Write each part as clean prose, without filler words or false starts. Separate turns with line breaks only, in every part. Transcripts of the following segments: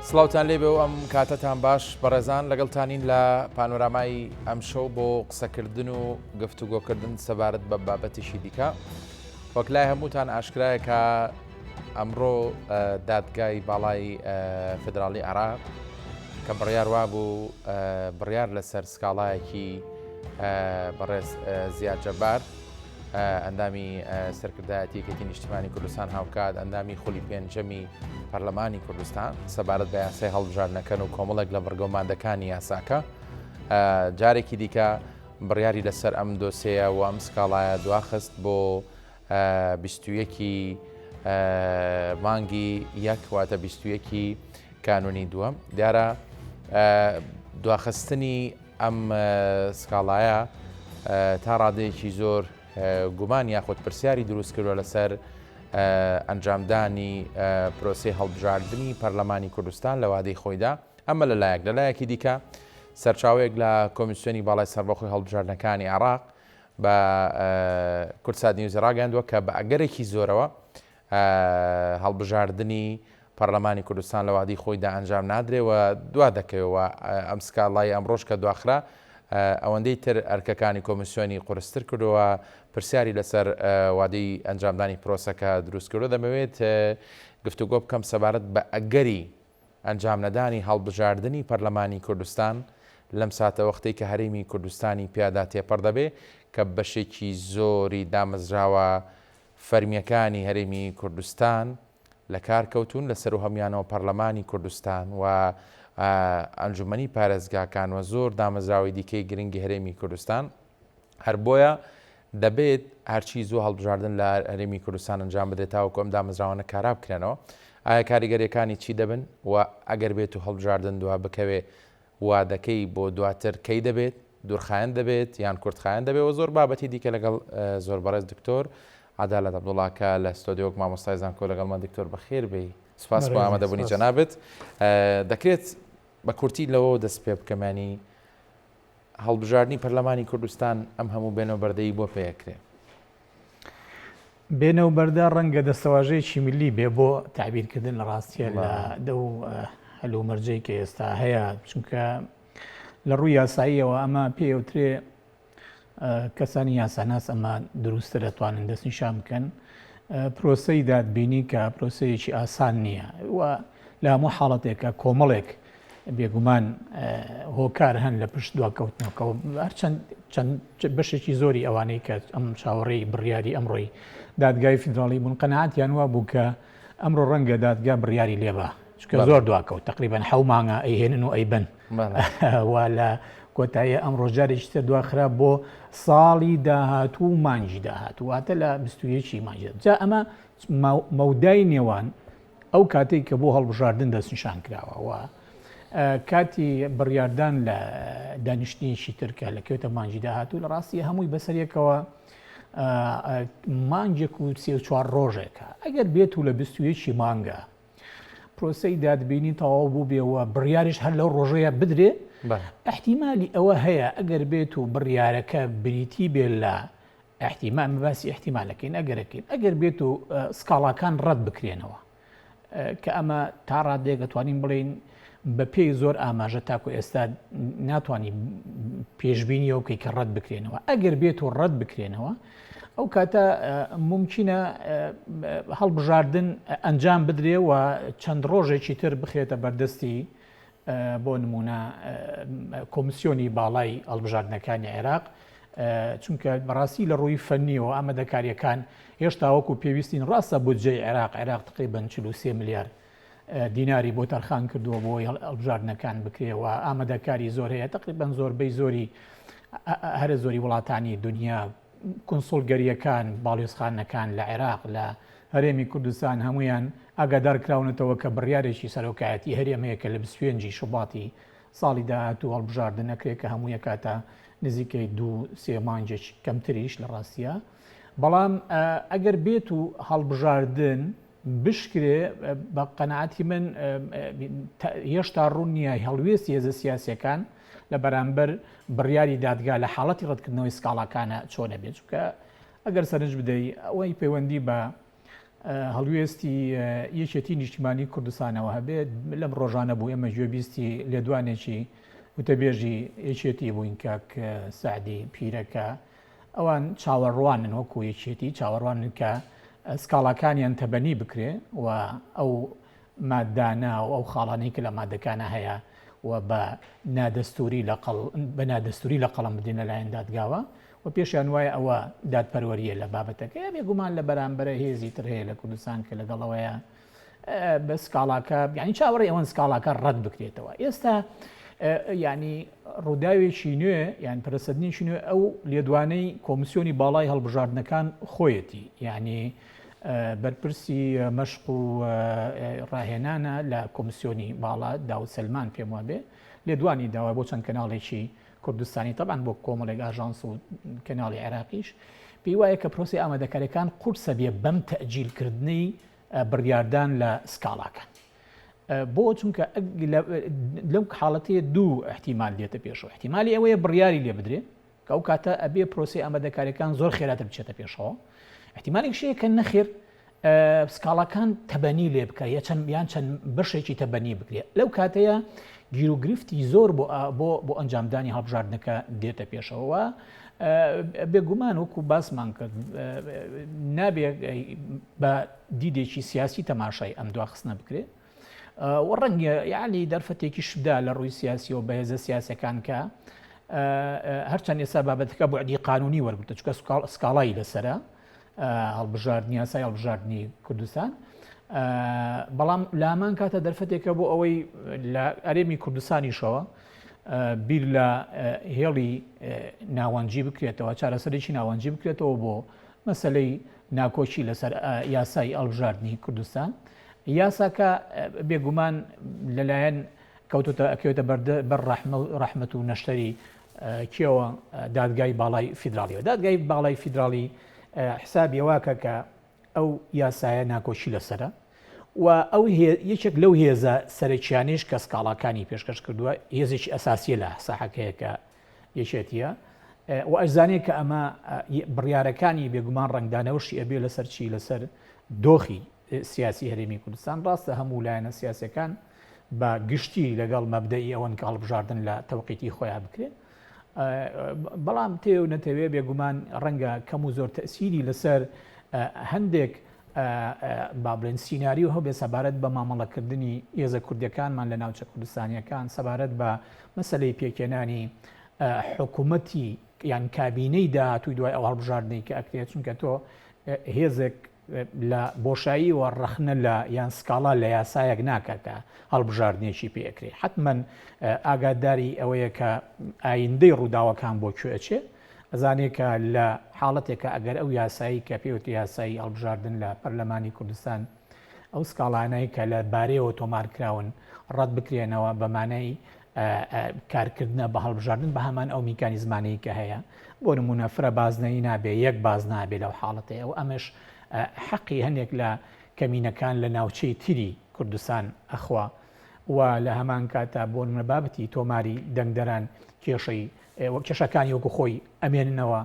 سڵاوتان لێبێ و ئەم کاتەتان باش بەڕێزان لەگەڵتانین لە پانۆرامای ئەم شەو بۆ قسەکردن و گفتوگۆکردن سەبارەت بە بابەتیشی دیکە. وەک لای هەمووتان ئاشکرایە کە ئەمڕۆ دادگای باڵای فدراڵی عێراق کە بڕیار وابوو بڕیار لەسەر سکاڵایەکی بەڕێز زیاد جەبار ئەندامی سەرکردایەتی یەکێتی نیشتیمانی کوردستان هاوکات ئەندامی خولی پێنجەمی پەرلەمانی کوردستان سەبارەت بە یاسای هەڵبژاردنەکەن و کۆمەڵێک لە بەرگەماندەکانی یاساکە جارێکی دیکە بڕیاری لەسەر ئەم دۆسەیە و ئەم سکاڵایە دواخست بۆ 21 مانگی یەک واتە 21 کانونی دووەم دیارە دواخستنی ئەم سکاڵایە تا ڕادەیەکی زۆر گومان یاخود پرسیاری دروست کردووە لەسەر ئەنجامدانی پرۆسی هەڵبژاردننی پەرلەمانی کوردستان لە وادەی خۆیدا ئەمە لەلایەکی دیکە سەرچاوەیەک لە کۆمیسیۆنی باڵای سەربەخۆی هەڵبژاردنەکانی عێراق بە کورتسات نیوز ڕاگەاندووە کە بە ئەگەرێکی زۆرەوە هەڵبژاردننی پەرلەمانی کوردستان لە وادەی خۆیدا ئەنجام نادرێەوە دوا دەکەوێتەوە ئەم سکاڵای ئەمڕۆژ کە دواخرا ئەوەندەی تر ئەرکەکانی کۆمیسیۆنی قورستر کردووە پرسیاری لەسەر وادەی ئەنجامدانی پرۆسەکە دروست کردو دەمەوێت گفتوگۆ بکەم سەبارەت بە ئەگەری ئەنجام نەدانی هەڵبژاردننی پەرلەمانی کوردستان لەم ساتە وەختەی کە هەرێمی کوردستانی پیادا تێپەڕ دەبێ کە بەشێکی زۆری دامەزراوە فەرمیەکانی هەرێمی کوردستان لە کارکەوتون لەسەر و هەمیانەوە پەرلەمانی کوردستان و ئەنجومەنی پارێزگاکان و زۆر دامەزراوی دیکەی گرنگی هەرێمی کوردستان هەر بۆیە دەبێت هەرچی زۆر هەڵبژاردن لە هەرێمی کوردستان ئەنجام بدرێت تاوەکو ئەم دامەزراوانە کارا بکرێنەوە ئایا کاریگەریەکانی چی دەبن و ئەگەر بێت و هەڵبژاردن دووە بکەوێ وادەکەی بۆ دواتر کەی دەبێت دوورخایەن دەبێت یان کورتخایەن دەبێت و زۆر بابەتی دیکە لەگەڵ زۆر بەڕێز دکتۆر عەدالەت عەبدوڵڵاکە لە ستۆدیۆک مامۆستای زانکۆ لەگەڵمان دکتۆر بەخێر بێی سپاس بۆ ئامادەبوونی جەنابەت دەکرێت بە کورتی لەوە دەست پێ بکەمانی هەڵبژاردننی پەرلەمانی کوردستان ئەم هەموو بێنەوبەردەیی بۆ پێکرێ
بێنەوبەردە ڕەنگە دەستەواژەیەکی ملی بێ بۆ تعبیرکردن لە ڕاستیە لە دەو هەلومەرجەی کە ئێستا هەیە چونکە لە ڕووی یاساییەوە ئەمە پێوترێ کەسانی یاساناس ئەمە دروستە دەتوانن دەستنیشان بکەن پرۆسەی دادبینی کە پرۆسەیەکی ئاسان نییە و لە هەموو حاڵەتێکە کۆمەڵێک بێگومان هۆکار هەن لە پشت دواکەوتنەوە هەرچەند بەشێکی زۆری ئەوانەی کە ئەم چاوەڕێی بڕیاری ئەمڕۆی دادگای فیدراڵی بوون قەنەعەتیان وا بوو کە ئەمڕۆ ڕەنگە دادگا بڕیاری لێبە چکە زۆر دواکەوت تقریبەن 7 مانگە ئەیهێنن و ئەیبن وا لە کۆتاییە ئەمڕۆ جارێکی تر دواخرا بۆ ساڵی داهاتوو مانجی داهاتوو واتە لە 21 مانجی جا ئەمە مەودای نێوان ئەو کاتێک کە بۆ هەڵبژاردن دەستنیشان کراوە کاتی بڕیاردان لە دانیشتنیشی ترکە لە کێوتە مانجی داهاتوو لە ڕاستی هەمووی بەسەرێکەوە مانجێک و 34 ڕۆژێکە ئەگەر بێت و لە 21 مانگە پرۆسەی دادبینی تەواو بوو بێەوە بڕیاریش هەر لەو ڕۆژەیە بدرێ احتیمالی ئەوە هەیە ئەگەر بێت و بڕیارەکە بریتی بێ لە احتیمال باسی احتیمالەکەین ئەگەرەکەین ئەگەر بێت و سکاڵاکان ڕەت بکرێنەوە کە ئەمە تا ڕادێک دەتوانین بڵین بە پێی زۆر ئاماژە تاکو ئێستا ناتوانانی پێشببینی ئەو کە ڕەت بکرێنەوە ئەگەر بێت و ڕەت بکرێنەوە ئەو کاتە ممکنە هەڵبژاردن ئەنجام بدرێ و چەند ڕۆژێکی تر بخرێتە بەردەستی بۆ نمونە کۆمیسیۆنی باڵای هەڵبژاردنەکانی عێراق چونکە بەڕاستی لە ڕووی فەنیەوە ئامادەکاریەکان هێشتا وەکو پێویستین ڕاستە بودجەی عێراق تقریبەن 43 ملیار دیناری بۆ تەرخان کردووە بۆی هەڵبژاردنەکان بکرێەوە ئامادەکاری زۆر هەیە تقریبەن زۆربەی زۆری هەرە زۆری وڵاتانی دنیا کۆنسۆلگەریەکان باڵێزخانەکان لە عێراق لە هەرێمی کوردستان هەمویان ئاگادارکراونەتەوە کە بڕیارێکی سەرۆکایەتی هەرێمەیە کە لە 25 شوباتی ساڵی داهاتوو هەڵبژاردن نەکرێت کە هەموویە کاتە نزیکەی 2-3 مانجێک کەمتریش لە ڕاستیە بەڵام ئەگەر بێت و هەڵبژاردن بشکرێ بە قەنەعەتی من هێشتا ڕوون نییە هەڵوێستی هێزە سیاسیەکان لە بەرامبەر بڕیاری دادگا لە حاڵەتی ڕەتکردنەوەی سکاڵاکانە چۆنە بێت چونکە ئەگەر سەرنج بدەیت ئەوەی پەیوەندی بە هەڵوێستی یەکێتی نیشتیمانی کوردستانەوە هەبێت لەم ڕۆژانە بوو ئێمە گوێبیستی لێدوانێکی وتەبێژی یەکێتی بووین کاک سعدی پیرەکە ئەوان چاوەڕوانن وەکو یەکێتی چاوەڕوانن کە سکاڵاکانیان تەبەنی بکرێ و ئەو مادانە و ئەو خاڵانەی کە لە مادەکانە هەیە و بە نادەستوری لە قەڵم بدێنە لایەن دادگاوە و پێشیان وایە ئەوە دادپەروەریە لە بابەتەکە بێگومان لە بەرامبەرە هێزی تر هەیە لە کوردستان کە لەگەڵەوەیە بە سکاڵاکە ینی چاوەڕێ ئەوەن سکاڵاکە ڕەت بکرێتەوە ئێستا ینی ڕووداوێکی نوێ یان پرەسەدنیشی نوێ ئەو لێدوانەی کۆمیسیۆنی باڵای هەڵبژاردنەکان خۆیەتی یعنی بەرپرسی مەشق و ڕاهێنانە لە کۆمیسیۆنی باڵا داود سلمان پێم وابێ لێدوانی داوا بۆ چەند کەناڵێکی کوردستانی طبعاً بۆ کۆمەڵێک ئاژانس و کەناڵی عێراقیش پێی وایە کە پرۆسی ئامادەکاریەکان قورسە بێ بەم تەجیلکردنی بڕیاردان لە سکاڵاکان بۆ چونکە لەم حاڵەتەیە دوو احتیمال دێتە پێشەوە احتیمالی ئەوەیە بڕیاری لێ بدرێ کە ئەو کاتە ئەبێ پرۆسی ئامادەکاریەکان زۆر خێراتر بچێتە پێشەوە احتیمالێک شەیە کە نەخێر سکاڵاکان تەبەنی لێ بکە یان چەند بەشێکی تەبەنی بکرێت لەو کاتەیە گیر و گرفتی زۆر بۆ ئەنجامدانی هەڵبژاردنەکە دێتە پێشەوە بێگومان وەکو باسمان کرد نابێ بە دیدێکی سیاسی تەماشای ئەم دواخستنە بکرێت و ڕەنگە یعنی دەرفەتێکی شدا لە ڕووی سیاسی و بەهێزە سیاسەکان کە هەرچەند ئێستا بابەتەکە بۆ عەدی قانونی وەرگرتە چونکە سکاڵای لەسەرە هەڵبژاردننی یاسای هەڵبژاردننی کوردستان بەڵام لامان کاتە دەرفەتێکە بۆ ئەوەی لە ئەرێمی کوردستانیشەوە بیر لە هێڵی ناوەنجی بکرێتەوە چارەسەرێکی ناوەنجی بکرێتەوە بۆ مەسەلەی ناکۆچی لەسەر یاسای هەڵبژاردننی کوردستان یاساکە بێگومان لەلایەن کەوتە بەر ڕەحمەت و نەشتەری کێوە دادگای باڵای فیدراالیەوە دادگای باڵای فیدراالی حسابی واکە کە ئەو یاسایە ناکۆچی لەسرە و ئەو یەکێک لەو هێزە سەرچیانش کە سکاڵاکانی پێشکەش کردووە هێزێکی ئەساسیە لە ساحەکەیە کە یەکێتیە و ئەزانێ کە ئەمە بڕیارەکانی بێگومان ڕنگدانەوەشی ئەبێ لەسەر چی لەسەر دۆخی سیاسی هەرێمی کوردستان ڕاستە هەموو لایەنە سیاسەکان بە گشتی لەگەڵ مەبدەئی ئەوەن کە هەڵبژاردن لە تەوقیتی خۆیان بکرێت بەڵام تێو نەتەوێ بێگومان ڕەنگە کەم و زۆر تەسیری لەسەر هەندێک با بڵێن سیناریۆ هەبێ سەبارەت بە مامەڵەکردنی هێزە کوردیەکانمان لە ناوچە کوردستانیەکان سەبارەت بە مەسەلەی پێکێنانی حکوومەتی یان کابینەی داهاتووی دوای ئەو هەڵبژاردنەی کە ئەکرێت چونکە تۆ هێزێک لە بۆشایی و ڕەخنە لە یان سکاڵا لە یاسایەک ناکە کە هەڵبژاردنێکی پێکرێ حتمما ئاگاداری ئەوەیە کە ئایندەی ڕووداوەکان بۆ کوێچێ ئەزانێکە لە حاڵەتێکە ئەگەر ئەو یاسایی کە پێوتی یاسایی هەڵبژاردن لە پەرلەمانی کوردستان ئەو سکاڵانەی کە لە بارەیەوە تۆمارکراون ڕەت بکرێنەوە بەمانەی کارکردنە بە هەڵبژاردن بە هەمان ئەو میکانیزمانەی کە هەیە بۆ نمونە فرە بازنەی نابێ یەک باز نابێ لەو حاڵەتەیە و ئەمەش حەقی هەندێک لە کەمینەکان لە ناوچەی تری کوردستان ئەخوا و لە هەمان کاتە بۆ نمونە بابەتی تۆماری دەنگدەران کێشەکانی وەکو خۆی ئەمێننەوە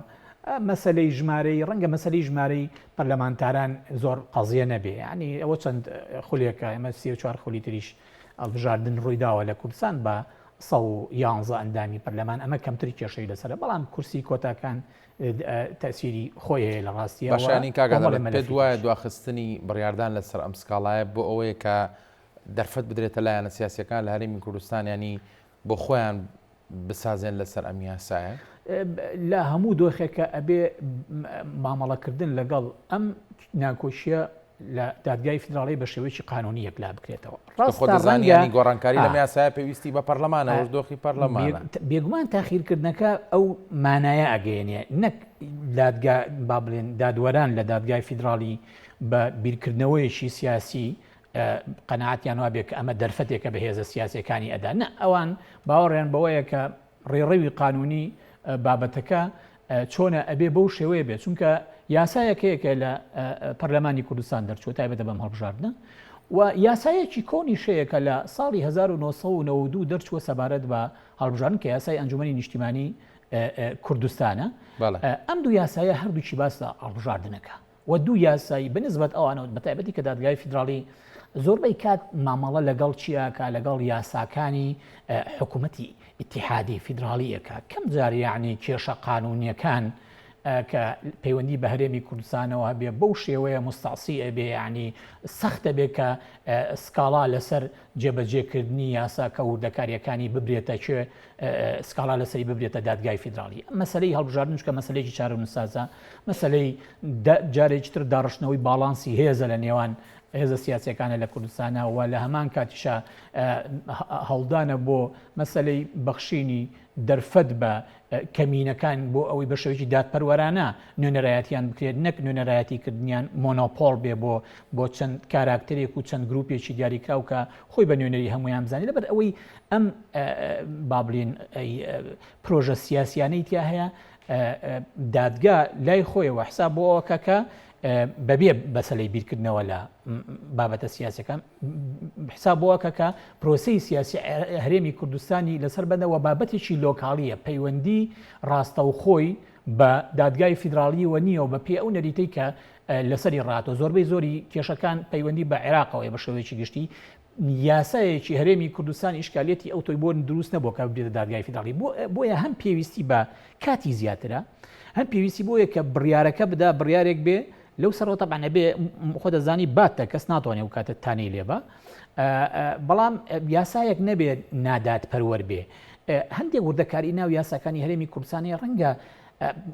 مەسەلەی ژمارەی ڕەنگە مەسەلەی ژمارەی پەرلەمانتاران زۆر قەزیە نەبێ ینی ئەوە چەند خولێکە ئەمە 34 خولی تریش هەڵبژاردن ڕوویداوە لە کوردستان بە 111 ئەندامی پەرلەمان ئەمە کەمتری کێشەی لەسەر بەڵام کورسی کۆتاکان تەسیری خۆی لە ڕاستیە
باشانی کاگەڵێت پێت وایە دواخستنی بڕیاردان لەسەر ئەم سکاڵایە بۆ ئەوەیە کە دەرفەت بدرێتە لایەنە سیاسیەکان لە هەرێمی کوردستان ینی بۆ خۆیان بسازێن لەسەر ئەم یاسایە
لە هەموو دۆخێکە ئەبێ مامەڵەکردن لەگەڵ ئەم ناکۆشیە لە دادگای فیدراالی بە شێوەیەکی قانونی یەکلا بکرێتەوە
ڕاستزانانی گۆڕانکاری لە یاسایە پێویستی بە پەرلەمانەوە دۆخی پەرلەمانە
بێگومان تاخیرکردنەکە ئەو مانایە ئەگەیەنێ نەک با بڵێن دادوەران لە دادگای فیدراالی بە بیرکردنەوەیەکی سیاسی قەنەعەتیان وابێ کە ئەمە دەرفەتێکە بە هێزە سیاسەکانی ئەدا نە ئەوان باوەڕیان بەوەیە کە ڕێڕەوی قانونی بابەتەکە چۆنە ئەبێ بەو شێوەیە بێت چونکە یاسایەکەیەکە لە پەرلەمانی کوردستان دەرچوە تایبەتە بەم هەڵبژاردنە و یاسایەکی کۆنی شەیەکە لە ساڵی 1992 دەرچووە سەبارەت بە هەڵبژاردن کە یاسای ئەنجومەنی نیشتیمانی کوردستانە ئەم دوو یاسایە هەردووکی باس لە هەڵبژاردنەکە و دوو یاسایی بەنسبەت ئەوانەوە بەتایبەتی کە دادگای فیدراڵی زۆربەی کات مامەڵە لەگەڵ چیاکە لەگەڵ یاساکانی حکوومەتی ئیتیحادی فیدراڵیەکە کەم جاری یعنی کێشە قانونیەکان کە پەیوەندی بە هەرێمی کوردستانەوە بێ بەو شێوەیە مستعسی ئەبێ ینی سەختە بێ کە سکاڵا لەسەر جێبەجێکردنی یاساکە وردەکاریەکانی ببرێتە کوێ سکاڵا لەسەری ببرێتە دادگای فیدراڵی مەسلەی هەڵبژاردن چکە مەسلەیەکی چارەنووسسازە مەسلەی جارێکی تر داڕشتنەوەی باڵانسی هێزە لە نێوان هێزە سیاسەکانە لە کوردستانە و لە هەمان کاتیشە هەڵدانە بۆ مەسلەی بەخشینی دەرفەت بە کەمینەکان بۆ ئەوەی بە شێوەیەکی دادپەروەرانە نوێنەرایەتیان بکرێت نەک نوێنەرایەتیکردنیان مۆنۆپۆڵ بێ بۆ چەند کاراکتەرێک و چەند گروپێکی دیاریکراو کە خۆی بە نوێنەری هەمویان بزانێت لەبەر ئەوەی ئەم بابلین پرۆژە سیاسیانەی تیا هەیە دادگا لای خۆیەوە حساب بۆ ئەوکەکە بەبێ بەسەلەی بیرکردنەوە لە بابەتە سیاسەکان حساب بۆکەکە پرۆسی سیاسی هەرێمی کوردستانی لەسەر بەدەوە بابەتێکی لۆکاڵیە پەیوەندی ڕاستەوخۆی بە دادگای فیدراڵی و نییە و بە پێ ئەو نەریتەی کە لەسەری ڕاتۆ زۆربەی زۆری کێشەکان پەیوەندی بە عێراقەوەی بە شێوەیەکی گشتی یاسایەکی هەرێمی کوردستان ئیشکالێتی ئەو تۆی بۆ دروست نەبوو کە بێتە دادگای فیدراڵی بۆیە هەم پێویستی بە کاتی زیاترە هەم پێویستی بۆیە کە بڕیارەکە بدا بڕیارێک بێ لەو سەرەوە تەبعا نەبێ خۆ دەزانی باتە کەس ناتوانێت و کاتە تانەی لێبە بەڵام یاسایەک نەبێت نادات پەروەەر بێ هەندێک وردەکاری ناو یاساکانی هەرێمی کوردستانی ڕەنگە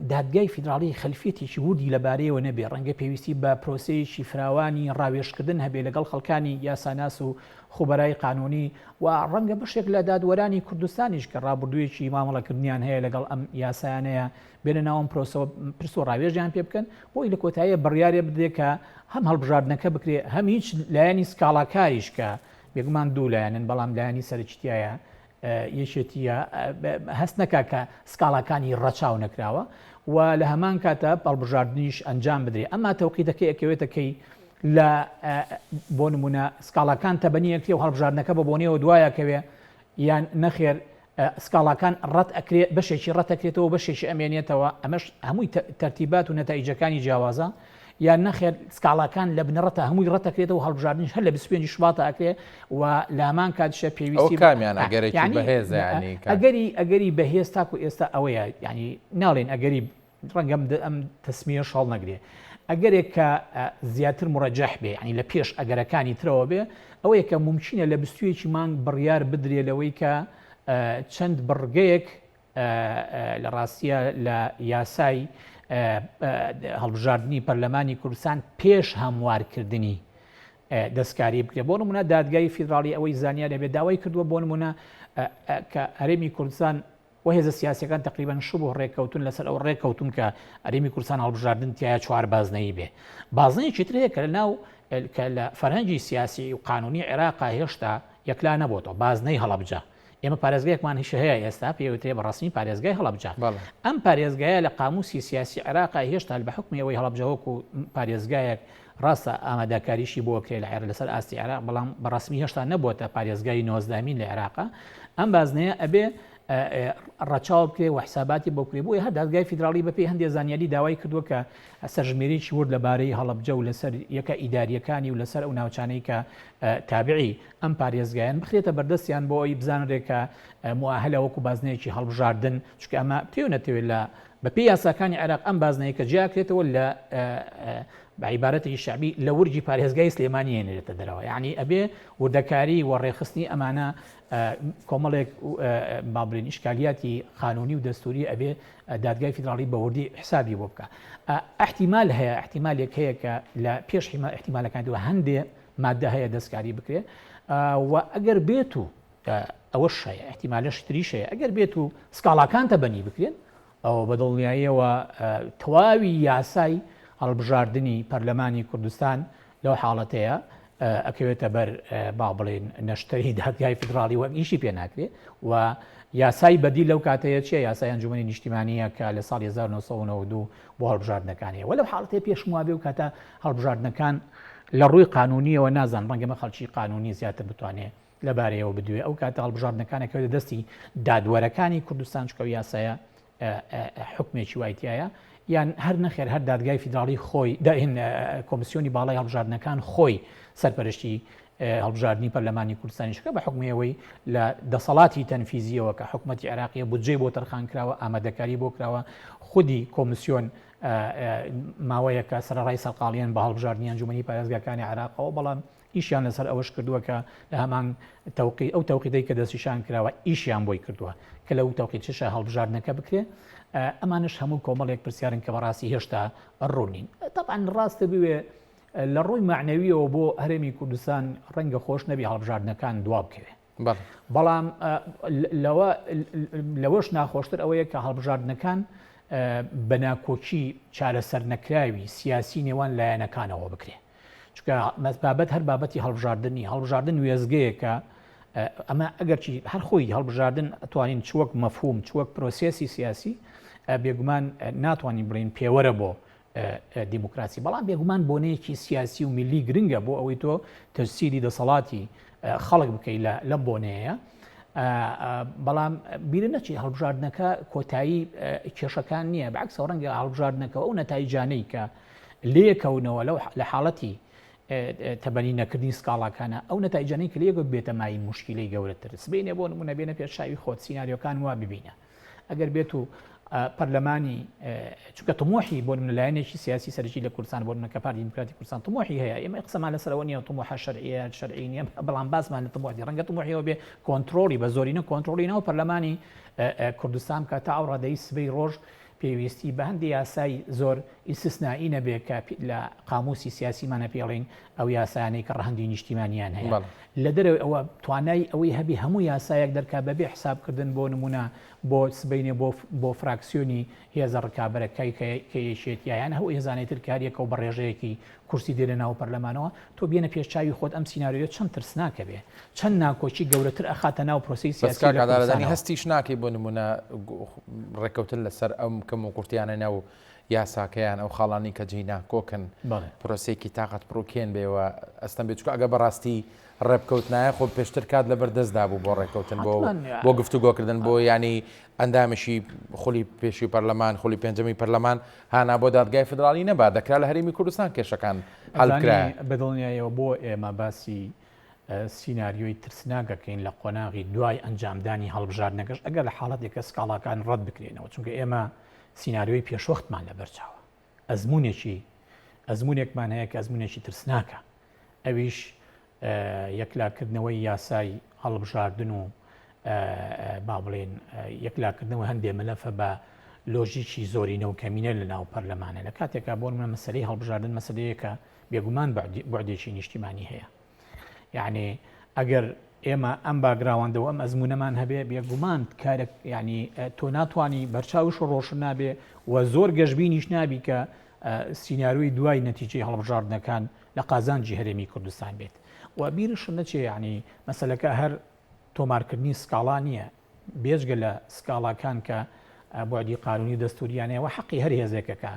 دادگای فیدراڵی خەلفێتێکی وردی لەبارەیەوە نەبێ ڕەنگە پێویستی بە پرۆسەیەکی فراوانی ڕاوێشکردن هەبێ لەگەڵ خەڵکانی یاساناس و خوبەرای قانونی و ڕەنگە بەشێک لە دادوەرانی کوردستانیش کە ڕابردوویەکی مامەڵەکردنیان هەیە لەگەڵ ئەم یاسایانەیە بێنە ناوم پرۆسەوە پرس و ڕاوێژیان پێ بکەن بۆی لە کۆتاییە بڕیارێ بدێ کە هەم هەڵبژاردنەکە بکرێ هەم هیچ لایەنی سکاڵاکاریش کە بێگومان دوو لایەنن بەڵام لایەنی سەرچتیایە یەشێتیە هەست نەکا کە سکاڵاکانی ڕەچاو نەکراوە و لە هەمان کاتە هەڵبژاردنیش ئەنجام بدرێ ئەمما تەوقیتەکەی ئەکەوێتەکەی لە بۆ نمونە سکاڵاکان تەبەنیەکرێ و هەڵبژاردنەکە بە بۆنەوە دوایەکەوێ یان نەخێر سکاڵاکان ڕەت ئەکرێت بەشێکی ڕەتەکرێتەوە بەشێکی ئەمێنێتەوە ئەمەش هەمووی تەرتیبات و نەتایجەکانی جیاوازە یان نەخێر سکاڵاکان لە بنەڕەتە هەمووی ڕەتەکرێتەوە هەڵبژاردنش هەر لە 25 شواتە ئەکرێ و لە هەمان کاتیشە پێویستی
کامیان ئەگەرێکی بەهێز
ئەگەری بەهێز تاکو ئێستا ئەوەیە ینی ناڵێن ئەگەری ڕەنگەم ئەم تەسمیە شەڵ نەگرێ ئەگەرێک کە زیاتر مڕەجەح بێ ینی لە پێش ئەگەرەکانی ترەوە بێ ئەوەیە کە ممکنە لە بستویەکی مانگ بڕیار بدرێ لەوەی کە چەند بڕگەیەک لە ڕاستیە لە یاسای هەڵبژاردننی پەرلەمانی کوردستان پێش هەموارکردنی دەستکاری بکرێ بۆ نمونە دادگای فیدراڵی ئەوەی زانیارە بێ داوای کردووە بۆ نمونە کە هەرێمی کوردستان و هێزە سیاسەکان تقریبان شبوو ڕێککەوتن لەسەر ئەو ڕێککەوتن کە هەرێمی کوردستان هەڵبژاردن تایە 4 بازنەی بێ بازنەیەکی تر هەیە کە لەناو کە لە فەرهەنگی سیاسی و قانونی عێراقا هێشتا یەکلا نەبووەوە بازنەی هەڵەبجە ئێمە پارێزگایەکمان هیچ هەیە ئێستا پێوترێ بە ڕستنی پارێزگای هەڵەبجە ئەم پارێزگایە لە قاموسی سیاسی عێراقا هێشتا بە حکمی ئەوەی هەڵەبجەوەکو پارێزگایەک ڕاستە ئامادەکاریشی بۆ کرێ لە عێراق لەسەر ئاستی عێراق بەڵام بە ڕسمی هێشتا نەبووە پارێزگای 19مین لە عێراقا ئەم بازنەیە ئەبێ ڕەچاو بکرێ و حساباتی بۆ کرێ بۆی هەر دادگای فیدراڵی بەپێی هەندێک زانیاری داوای کردووە کە سەرژمێرێکی ورد لەبارەی هەڵەبجە و لەسەر یەکە ئیداریەکانی و لەسەر ئەو ناوچانەی کە تابعی ئەم پارێزگایان بخرێتە بەردەستیان بۆ ئەوی بزانرێکە موئاهلە وەکو بازنەیەکی هەڵبژاردن چکە ئەمە پێو نەتەوێت لە بەپێی یاساکانی عێراق ئەم بازنەیە کە جیاکرێتەوە لە بعیبارەتێکی شعبی لە ورجی پارێزگای سلێمانی هێنرێتە دەرەوە یعنی ئەبێ وردەکاری و ڕێخستنی ئەمانە کۆمەڵێک بابرین ئیشکالیاتی قانونی و دەستوری ئەبێ دادگای فیدراڵی بە وردی حسابی بۆ بکە احتیمال هەیە احتیمالێک هەیە کە لە پێش احتیمالەکانیەوە هەندێ مادە هەیە دەستکاری بکرێ و ئەگەر بێت و ئەوەش هەیە احتیمالەش تریش هەیە ئەگەر بێت و سکاڵاکان تەبەنی بکرێن ئەو بەدڵنیاییەوە تەواوی یاسای هەڵبژاردننی پەرلەمانی کوردستان لەو حاڵەتەیە ئەکەوێتە بەر با بڵێن نەشتەری دادگای فیدراڵی وەک ئیشی پێ ناکرێت و یاسای بەدی لەو کاتەیە چیە یاسای ئەنجومەنی نیشتیمانیە کە لە ساڵی 1992 بۆ هەڵبژاردنەکانەیە وە لەو حاڵەتەیە پێشموا بێ و کاتە هەڵبژاردنەکان لە ڕووی قانونیەوە نازان ڕەنگەمە خەڵکی قانونی زیاتر بتوانێت لەبارەیەوە بدوێ ئەو کاتە هەڵبژاردنەکانەکەوێتە دەستی دادوەرەکانی کوردستان چکە یاسایە حکمێکی وایتایە یان هەر نەخێر هەر دادگای فیدراڵی خۆی داهێن کۆمسیۆنی باڵای هەڵبژاردنەکان خۆی سەرپەرشتی هەڵبژاردننی پەرلەمانی کوردستانیشەکە بە حکومیەوەی لە دەسەڵاتی تەنفیزیەوە کە حکوومەتی عێراقیە بودجێ بۆ تەرخان کراوە ئامادەکاری بۆ کراوە خودی کۆمسیۆن ماوەیەکە سەرڕای سەرقاڵیان بە هەڵبژاردننی ئەنجومەنی پارێزگاکانی عێراقەوە بەڵام ئیشیان لەسەر ئەوەش کردووە کە لە هەمان ئەو تەوقیدەی کە دەستیشان کراوە ئیشیان بۆی کردووە کە لەو تەوقیت چشە هەڵبژاردنەکە بکرێ ئەمانش هەموو کۆمەڵێک پرسیارن کە بەڕاستی هێشتا ڕوونین طبعاً ڕاستە بوێ لە ڕووی معنەویەوە بۆ هەرێمی کوردستان ڕەنگە خۆش نەبی هەڵبژاردنەکان دوا بکەوێت بەڵام لەوەش ناخۆشتر ئەوەیە کە هەڵبژاردنەکان بە ناکۆچی چارەسەر نەکراوی سیاسی نێوان لایەنەکانەوە بکرێت چونکە بابەت هەر بابەتی هەڵبژاردن وێزگەیەکە ئەمە ئەگەرچی هەر خۆی هەڵبژاردن ئەتوانین چوەک مەفهوم چوەک پرۆسێسی سیاسی بێگومان ناتوانین بڵین پێوەرە بۆ دیموکراسی بەڵام بێگومان بۆنەیەکی سیاسی و میلی گرنگە بۆ ئەوەی تۆ تەجسیری دەسەڵاتی خەڵک بکەیت لەم بۆنەیە بەڵام بیرە نەچی هەڵبژاردنەکە کۆتایی کێشەکان نییە بەعکسەوە ڕەنگە هەڵبژاردنەکە ئەو نەتایجانەی کە لێکەونەوە لە حاڵەتی تەبەنی نەکردنی سکاڵاکانە ئەو نەتایجانەی کە لێگە بێتە مای مشکلەی گەورەتر سبینێ بۆ نمونە بێنە پێشاوی خۆت سیناریۆکان وا ببینە ئەگەر بێت و پەرلەمانی چونکە تمۆحی بۆ من لایەنێکی سیاسی سەرکی لە کوردستان بۆ منە کە پارتی دیموکراتی کوردستان تمۆحی هەیە ئێمە قسەمان لەسەرەوە نیە تمۆحە شەرعی نیە بەڵام باسمان لە تمۆحی ڕەنگە تمۆحیەوە بێ کۆنتڕۆڵی بە زۆرینە کۆنتڕۆڵی ناو پەرلەمانی کوردستان کە تا ئەو ڕادەی سبەی ڕۆژ پێویستی بە هەندی یاسای زۆر ئیسtisنائی نەبێت کە لە قاموسی سیاسیمانە پێڵین ئەو یاسایانەی کە ڕەهەندی نیشتیمانیان هەیە لە دەرەوە ئەوە توانای ئەوەی هەبی هەموو یاسایەک دەرکا بەبێ حسابکردن بۆ نمونە بۆ سبەینێ بۆ فراکسیۆنی هێزە ڕکابەرەکەی کە یەشێتیان هەو هێزانەی تر کاریەکە و بە ڕێژەیەکی کورسی دێنە ناو پەرلەمانەوە تۆ بێنە پێشچاوی خۆت ئەم سیناریۆ چەند ترسناکە بێ چەند ناکۆچی گەورەتر ئەخاتە ناو پرۆسی سیاسی
کادارەدانی هەستیش ناکەی بۆ نمونە ڕێکەوتن لەسەر ئەم کەم و قورتیانە ناو یاساکەیان ئەو خاڵانی کە جینا کۆکن پرۆسێکی تااقەت پرۆکێن بێەوە ئەستم بێت چکە ئەگە بەڕاستی ڕێبکەوتنایە خۆ پێشتر کات لە بەردەستدا بوو بۆ ڕێکەوتن بۆ گفتوگۆکردن بۆ ینی ئەندامشی خولی پێشی پەرلەمان خولی پێنجەمی پەرلەمان هانا بۆ دادگای فدراڵی نەبا دەکرا لە هەرێمی کوردستان کێشەکان هەڵبکرا
بەدڵنیایەوە بۆ ئێمە باسی سیناریۆی ترسناگەکەین لە قۆناغی دوای ئەنجامدانی هەڵبژاردنەکەش ئەگەر لە حاڵەتێکە سکاڵاکان ڕەت بکرێنەوە چونکە ئێمە سیناریۆی پێشوەختمان لە بەرچاوە ئەزمونێکمان هەیە کە ئەزمونێکی ترسناکە ئەویش یەکلاکردنەوەی یاسای هەڵبژاردن و با بڵێن یەکلاکردنەوە هەندێ مەلەفە بە لۆژیکی زۆرینە و کەمینە لە ناو پەرلەمانە لە کاتێکا بۆ منە مەسەلەی هەڵبژاردن مەسەلەیەکە بێگومان بەعدێکی نیشتیمانی هەیە یعنی ئەگەر ئێمە ئەم باگراوەندەوە ئەم ئەزمونەمان هەبێ بێگومان کارێک ینی تۆ ناتوانانی بەرچاوش ڕۆشن نابێ و زۆر گەشتبینیش نابی کە سیناریۆی دوای نەتیجەی هەڵبژاردنەکان لە قازانجی هەرێمی کوردستان بێت و بیرش نەچێ ینی مەسەلەکە هەر تۆمارکردنی سکاڵا نییە بێژگە لە سکاڵاکان کە بۆعدی قانونی دەستوریانەیەوە حەقی هەر هێزێکەکە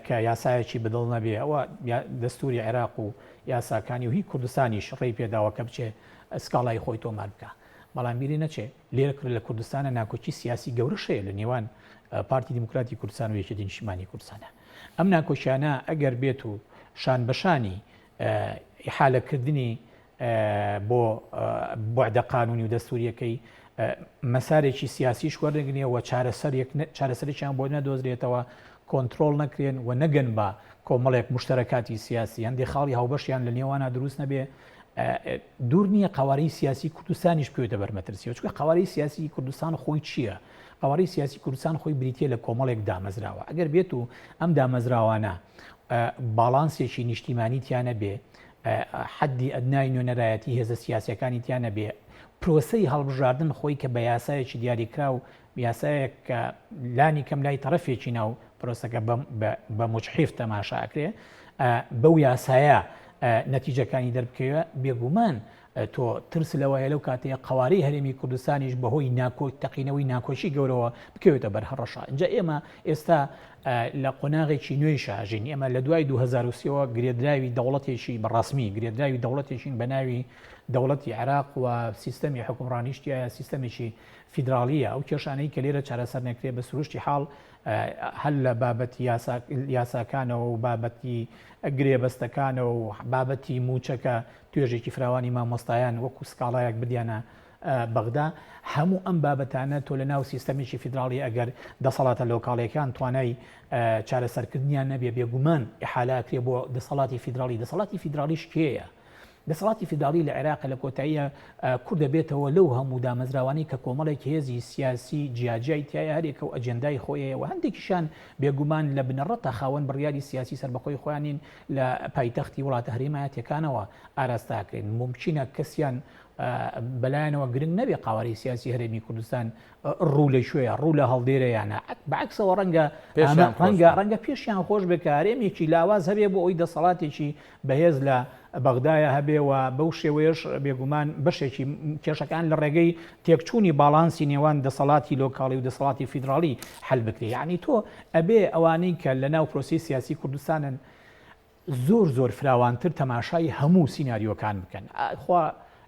کە یاسایەکی بەدڵ نەبێ ئەوە دەستوری عێراق و یاساکانی و هی کوردستانیش ڕێی پێداوە کە بچێ سکاڵای خۆی تۆمار بکە بەڵام بیری نەچێ لێرە لە کوردستانە ناکۆچی سیاسی گەورەشەیە لە نێوان پارتی دیموکراتی کوردستان و یەکێتی نیشتیمانی کوردستانە ئەم ناکۆچیانە ئەگەر بێت و شان بەشانی ئیحالەکردنی بۆ بوعدە قانونی و دەستوریەکەی مەسارێکی سیاسیش وەرنگرنیەوە چارەسەرێکیان بۆ نەدۆزرێتەوە کۆنتترۆل نەکرێن و نەگەن بە کۆمەڵێک مشتەرەکاتی سیاسی هەندێک خاڵی هاوبەشیان لە نێوانە دروست نەبێ دوور نییە قوارەی سیاسی کوردستانیش بکەوێتە بەرمەترسیەوە چونکە قوارەی سیاسی کوردستان خۆی چییە؟ قوارەی سیاسی کوردستان خۆی بریتە لە کۆمەڵێک دامەزراوە ئەگەر بێت و ئەم دامەزراوانە باڵانسێکی نیشتیمانی تیانە بێ حەدی ئەدنای نوێنەرایەتی هێزە سیاسەکانی تیانە بێ پرۆسەی هەڵبژاردن خۆی کە بە یاسایەکی دیاریکرا و یاسایەک کە لانی کەم لای تەرەفێکی ناو پرۆسەکە بە مجحیف تەماشاکرێ بەو یاسایە نەتیجەکانی دەربکەوە بێگومان تۆ ترس لەوەیە لەو کاتەیە قوارەی هەرێمی کوردستانیش بەهۆی تەقینەوەی ناکۆچی گەورەوە بکەوێتە بەرهەڕەشە اینجا ئێمە ئێستا لە قۆناغێکی نوێی شاژین ئێمە لە دوای 2023ەوە گرێدراوی دەوڵەتێکی بەڕاسمی گرێدراوی دەوڵەتێکین بە ناوی دەوڵەتی عێراق و سیستەمی حکومڕانیشتیایە سیستەمێکی فیدراالیە ئەو کێشانەی کە لێرە چارەسەر نەکرێت بە سروشتی حاڵ هەل لە بابەتی یاساکانەوە و بابەتی گرێبەستەکانەوە و بابەتی موچەکە توێژێکی فراوانی مامۆستایان وەکو سکاڵایەک بدیانە بەغدا هەموو ئەم بابەتانە تۆ لە ناو سیستەمێکی فیدراالی ئەگەر دەسەڵاتە لۆکاڵیەکان توانای چارەسەرکردنیان نەبێ بێگومان ئیحالاکرێ بۆ دەسەڵاتی فیدراالی. دەسەڵاتی فیدراالیش کێیە؟ دەسەڵاتی فیدراالی لە عێراق لە کۆتاییە کورد دەبێتەوە لەو هەموو دامەزراوانی کە کۆمەڵێک هێزی سیاسی جیاجای تایە هەرێکە و ئەجەندای خۆیەوە هەندێکیشان بێگومان لە بنەڕەتە خاوەن بڕیاری سیاسی سەربەخۆی خۆیانین لە پایتەختی وڵاتە هەرێمایەتەکانەوە ئاراستاکرێن. ممکنە کەسیان بەلایەنەوە گرنگ نەبێ قاوەری سیاسی هەرێمی کوردستان ڕوو لە شوێیە ڕوو لە هەڵدێرەیانە بەعکسەوە ڕەنگە پێشیان خۆش بکە هەرێمێکی لاواز هەبێ بۆ ئەوی دەسەڵاتێکی بەهێز لە بەغدایە هەبێەوە بەو شێوەیەش بێگومان بەشێکی کێشەکان لە ڕێگەی تێکچوونی باڵانسی نێوان دەسەڵاتی لۆکاڵی و دەسەڵاتی فیدراالی هەل بکرێ. یعنی تۆ ئەبێ ئەوانەی کە لە ناو پرۆسی سیاسی کوردستانن زۆر فراوانتر تەماشای هەموو سیناریۆکان بکەن. خوا